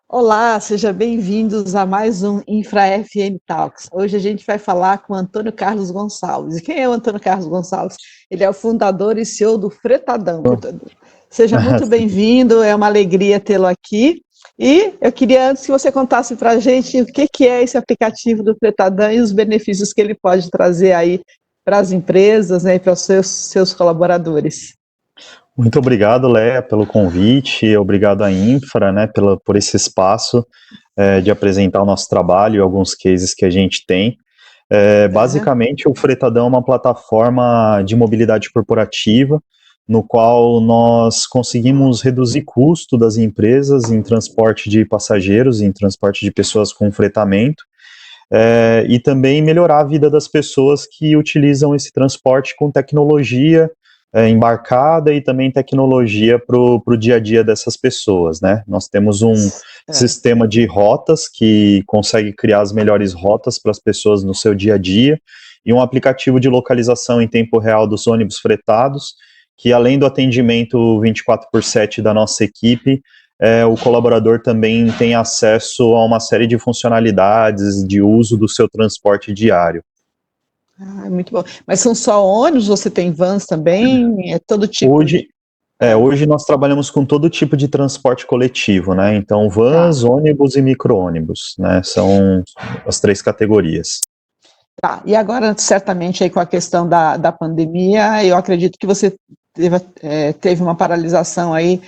Olá, sejam bem-vindos a mais um Infra FM Talks. Hoje a gente vai falar com o Antônio Carlos Gonçalves. E quem é o Antônio Carlos Gonçalves? Ele é o fundador e CEO do Fretadão. Seja muito bem-vindo, é uma alegria tê-lo aqui. E eu queria antes que você contasse para a gente o que é esse aplicativo do Fretadão e os benefícios que ele pode trazer aí para as empresas, né, e para os seus colaboradores. Muito obrigado, Léa, pelo convite, obrigado à Infra, né, por esse espaço de apresentar o nosso trabalho e alguns cases que a gente tem. Basicamente, o Fretadão é uma plataforma de mobilidade corporativa, no qual nós conseguimos reduzir custo das empresas em transporte de passageiros, em transporte de pessoas com fretamento, e também melhorar a vida das pessoas que utilizam esse transporte com tecnologia embarcada e também tecnologia para o dia a dia dessas pessoas, né? Nós temos um sistema de rotas que consegue criar as melhores rotas para as pessoas no seu dia a dia e um aplicativo de localização em tempo real dos ônibus fretados, que além do atendimento 24/7 da nossa equipe, o colaborador também tem acesso a uma série de funcionalidades de uso do seu transporte diário. Muito bom. Mas são só ônibus? Você tem vans também? É todo tipo? Hoje nós trabalhamos com todo tipo de transporte coletivo, né? Então, vans, ônibus e micro-ônibus, né? São as três categorias. Tá, e agora, certamente, aí com a questão da pandemia, eu acredito que você teve uma paralisação aí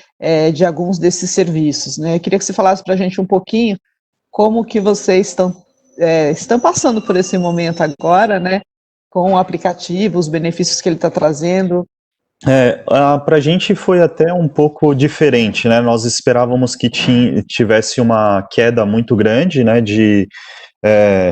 de alguns desses serviços, né? Eu queria que você falasse para a gente um pouquinho como que vocês estão passando por esse momento agora, né? Com o aplicativo, os benefícios que ele está trazendo. Para a gente foi até um pouco diferente, né? Nós esperávamos que tivesse uma queda muito grande, né? De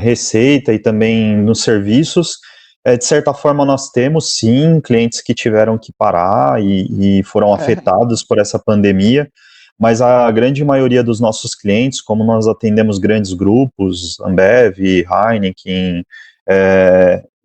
receita e também nos serviços. De certa forma, nós temos, sim, clientes que tiveram que parar e foram afetados por essa pandemia, mas a grande maioria dos nossos clientes, como nós atendemos grandes grupos, Ambev, Heineken,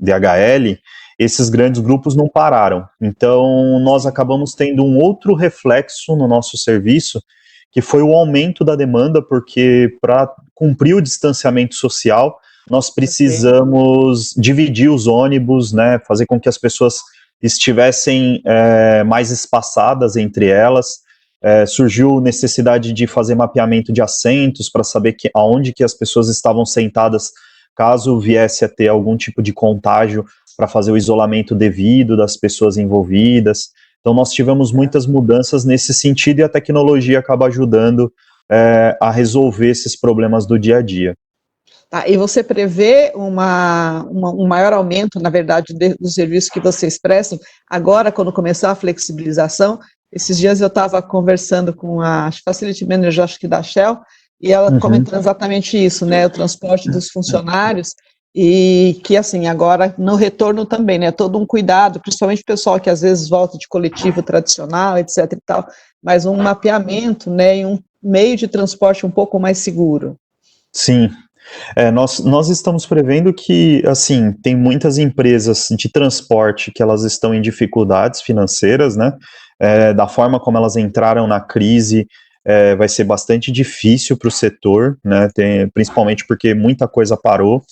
DHL, esses grandes grupos não pararam. Então, nós acabamos tendo um outro reflexo no nosso serviço, que foi o aumento da demanda, porque para cumprir o distanciamento social, nós precisamos dividir os ônibus, né, fazer com que as pessoas estivessem mais espaçadas entre elas. Surgiu necessidade de fazer mapeamento de assentos para saber aonde que as pessoas estavam sentadas, caso viesse a ter algum tipo de contágio, para fazer o isolamento devido das pessoas envolvidas. Então, nós tivemos muitas mudanças nesse sentido e a tecnologia acaba ajudando a resolver esses problemas do dia a dia. Tá, e você prevê um maior aumento, na verdade, dos serviços que vocês prestam, agora, quando começar a flexibilização? Esses dias eu estava conversando com a Facility Manager, acho que da Shell, e ela comentando exatamente isso, né, o transporte dos funcionários, e que, assim, agora, no retorno também, né, todo um cuidado, principalmente o pessoal que às vezes volta de coletivo tradicional, etc e tal, mas um mapeamento, né, e um meio de transporte um pouco mais seguro. Sim. Nós estamos prevendo que, assim, tem muitas empresas de transporte que elas estão em dificuldades financeiras, né, da forma como elas entraram na crise, vai ser bastante difícil para o setor, né, principalmente porque muita coisa parou,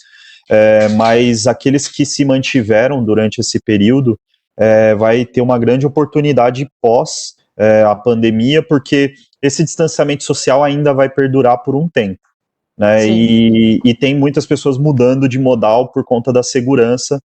mas aqueles que se mantiveram durante esse período vai ter uma grande oportunidade pós a pandemia, porque esse distanciamento social ainda vai perdurar por um tempo. Né, e tem muitas pessoas mudando de modal por conta da segurança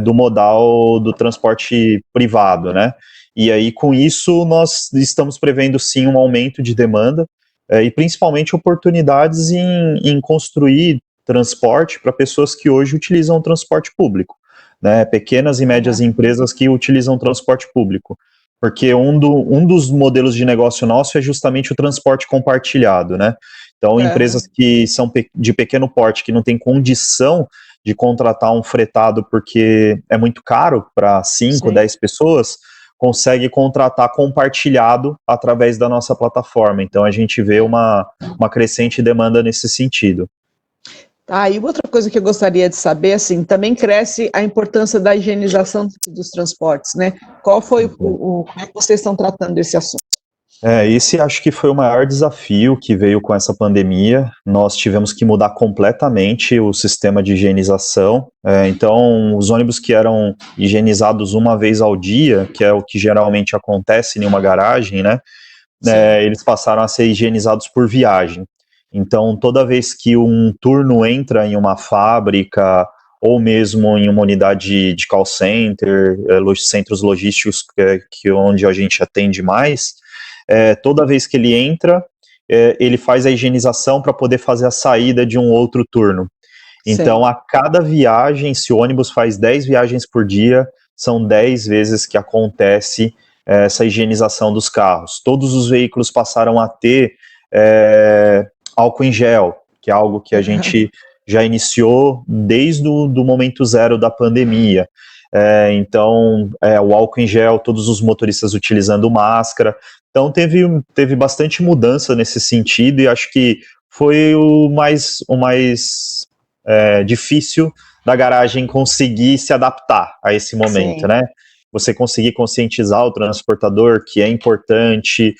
do modal do transporte privado, né? E aí, com isso, nós estamos prevendo, sim, um aumento de demanda e principalmente oportunidades em construir transporte para pessoas que hoje utilizam o transporte público, né? Pequenas e médias empresas que utilizam transporte público. Porque um dos modelos de negócio nosso é justamente o transporte compartilhado, né? Então, empresas que são de pequeno porte, que não têm condição de contratar um fretado porque é muito caro para 5, 10 pessoas, consegue contratar compartilhado através da nossa plataforma. Então, a gente vê uma crescente demanda nesse sentido. Tá, e outra coisa que eu gostaria de saber, assim, também cresce a importância da higienização dos transportes, né? Como é que vocês estão tratando desse assunto? Esse acho que foi o maior desafio que veio com essa pandemia. Nós tivemos que mudar completamente o sistema de higienização. Então, os ônibus que eram higienizados uma vez ao dia, que é o que geralmente acontece em uma garagem, né? Eles passaram a ser higienizados por viagem. Então, toda vez que um turno entra em uma fábrica ou mesmo em uma unidade de call center, centros logísticos onde a gente atende mais, toda vez que ele entra, ele faz a higienização para poder fazer a saída de um outro turno. Então, Sim. a cada viagem, se o ônibus faz 10 viagens por dia, são 10 vezes que acontece essa higienização dos carros. Todos os veículos passaram a ter álcool em gel, que é algo que a gente já iniciou desde o do momento zero da pandemia. Então, o álcool em gel, todos os motoristas utilizando máscara. Então, teve bastante mudança nesse sentido e acho que foi o mais difícil da garagem conseguir se adaptar a esse momento, Sim. né? Você conseguir conscientizar o transportador que é importante,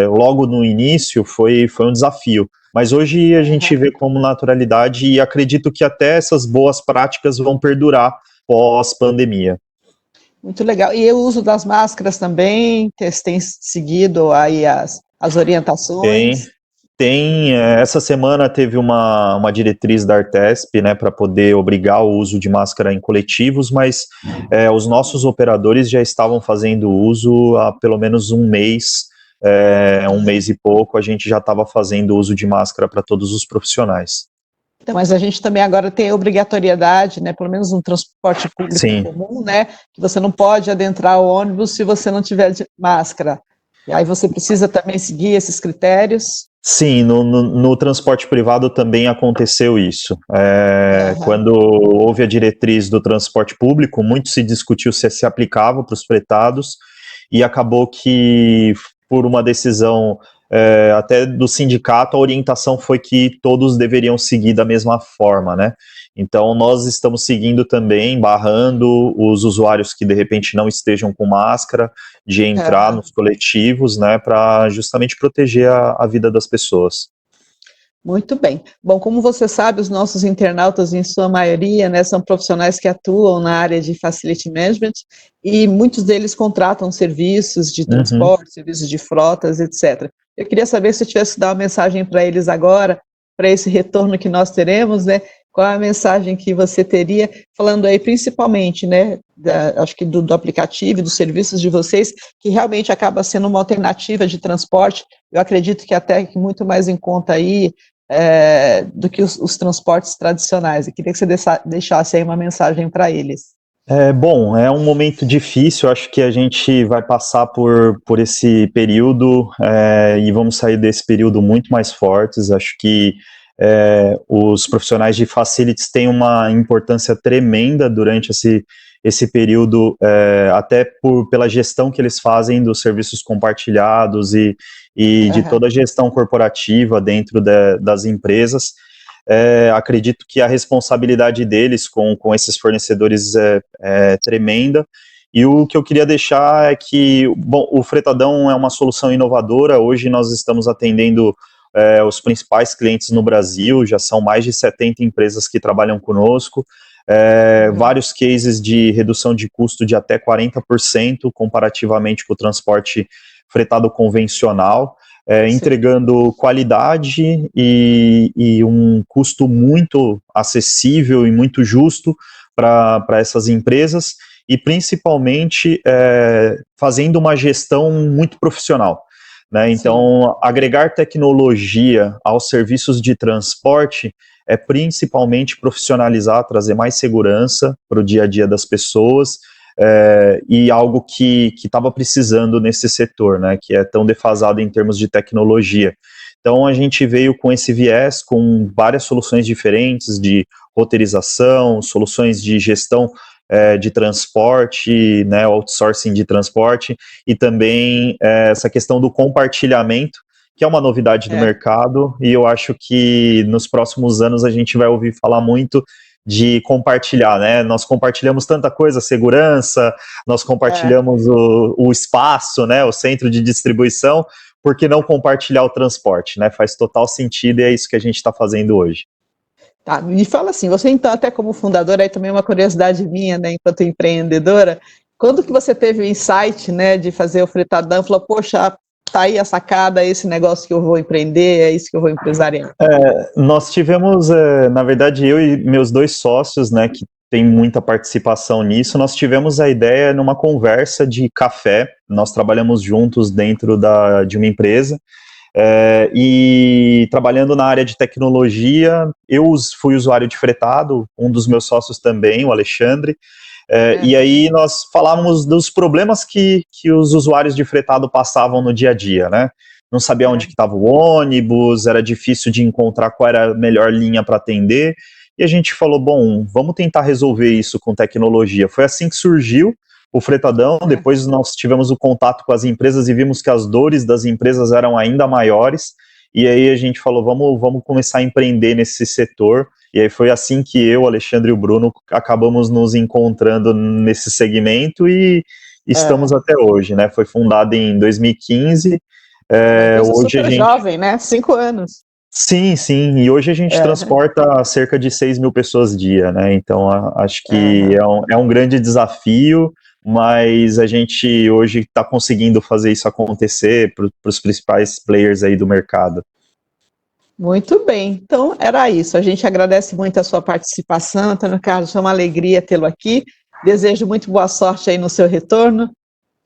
logo no início foi um desafio. Mas hoje a gente vê como naturalidade e acredito que até essas boas práticas vão perdurar pós-pandemia. Muito legal. E o uso das máscaras também, tem seguido aí as Tem, orientações? essa semana teve uma diretriz da Artesp, né, para poder obrigar o uso de máscara em coletivos, mas os nossos operadores já estavam fazendo uso há pelo menos um mês e pouco, a gente já estava fazendo uso de máscara para todos os profissionais. Então, mas a gente também agora tem a obrigatoriedade, né, pelo menos no transporte público Sim. comum, né, que você não pode adentrar o ônibus se você não tiver de máscara. E aí você precisa também seguir esses critérios? Sim, no transporte privado também aconteceu isso. Quando houve a diretriz do transporte público, muito se discutiu se aplicava para os fretados, e acabou que, por uma decisão até do sindicato, a orientação foi que todos deveriam seguir da mesma forma, né? Então, nós estamos seguindo também, barrando os usuários que, de repente, não estejam com máscara, de entrar nos coletivos, né, para justamente proteger a vida das pessoas. Muito bem. Bom, como você sabe, os nossos internautas, em sua maioria, né, são profissionais que atuam na área de Facility Management e muitos deles contratam serviços de transporte, serviços de frotas, etc. Eu queria saber se eu tivesse que dar uma mensagem para eles agora, para esse retorno que nós teremos, né? Qual é a mensagem que você teria, falando aí principalmente, né, acho que do aplicativo e dos serviços de vocês, que realmente acaba sendo uma alternativa de transporte, eu acredito que até muito mais em conta aí, do que os transportes tradicionais. Eu queria que você deixasse aí uma mensagem para eles. Bom, é um momento difícil, acho que a gente vai passar por esse período e vamos sair desse período muito mais fortes. Acho que os profissionais de facilities têm uma importância tremenda durante esse período, até pela gestão que eles fazem dos serviços compartilhados e de toda a gestão corporativa dentro das empresas. Acredito que a responsabilidade deles com esses fornecedores é tremenda, e o que eu queria deixar é que, bom, o Fretadão é uma solução inovadora. Hoje nós estamos atendendo os principais clientes no Brasil, já são mais de 70 empresas que trabalham conosco, vários cases de redução de custo de até 40% comparativamente com o transporte fretado convencional, entregando qualidade e um custo muito acessível e muito justo para essas empresas, e principalmente fazendo uma gestão muito profissional, né? Então, agregar tecnologia aos serviços de transporte é principalmente profissionalizar, trazer mais segurança para o dia a dia das pessoas, e algo que estava precisando nesse setor, né, que é tão defasado em termos de tecnologia. Então, a gente veio com esse viés, com várias soluções diferentes de roteirização, soluções de gestão de transporte, né, outsourcing de transporte, e também essa questão do compartilhamento, que é uma novidade do mercado, e eu acho que nos próximos anos a gente vai ouvir falar muito de compartilhar, né? Nós compartilhamos tanta coisa, segurança, nós compartilhamos o espaço, né? O centro de distribuição, por que não compartilhar o transporte, né? Faz total sentido e é isso que a gente está fazendo hoje. Tá, me fala assim, você então, até como fundadora, aí também é uma curiosidade minha, né, enquanto empreendedora, quando que você teve o insight, né, de fazer o Fretadão, falou, poxa, tá aí a sacada, é esse negócio que eu vou empreender, é isso que eu vou empresariar? Nós tivemos, na verdade, eu e meus 2 sócios, né, que tem muita participação nisso, nós tivemos a ideia numa conversa de café, nós trabalhamos juntos dentro de uma empresa, e trabalhando na área de tecnologia, eu fui usuário de fretado, um dos meus sócios também, o Alexandre, e aí nós falávamos dos problemas que os usuários de fretado passavam no dia a dia, né? Não sabia onde que estava o ônibus, era difícil de encontrar qual era a melhor linha para atender, e a gente falou, bom, vamos tentar resolver isso com tecnologia. Foi assim que surgiu o Fretadão, depois nós tivemos o contato com as empresas e vimos que as dores das empresas eram ainda maiores, e aí a gente falou, vamos começar a empreender nesse setor, e aí foi assim que eu, Alexandre e o Bruno acabamos nos encontrando nesse segmento e estamos até hoje, né? Foi fundado em 2015, hoje super jovem, né? 5 anos. Sim, e hoje a gente transporta cerca de 6 mil pessoas dia, né? Então acho que é um grande desafio, mas a gente hoje está conseguindo fazer isso acontecer para os principais players aí do mercado. Muito bem, então era isso. A gente agradece muito a sua participação, Antônio Carlos, foi uma alegria tê-lo aqui. Desejo muito boa sorte aí no seu retorno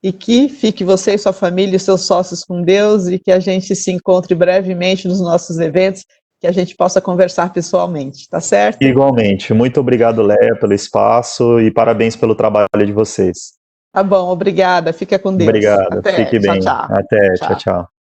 e que fique você e sua família e seus sócios com Deus e que a gente se encontre brevemente nos nossos eventos, que a gente possa conversar pessoalmente, tá certo? Igualmente. Muito obrigado, Léa, pelo espaço e parabéns pelo trabalho de vocês. Tá bom, obrigada. Fica com Deus. Obrigado. Até. Fique bem. Tchau, tchau. Até. Tchau, tchau.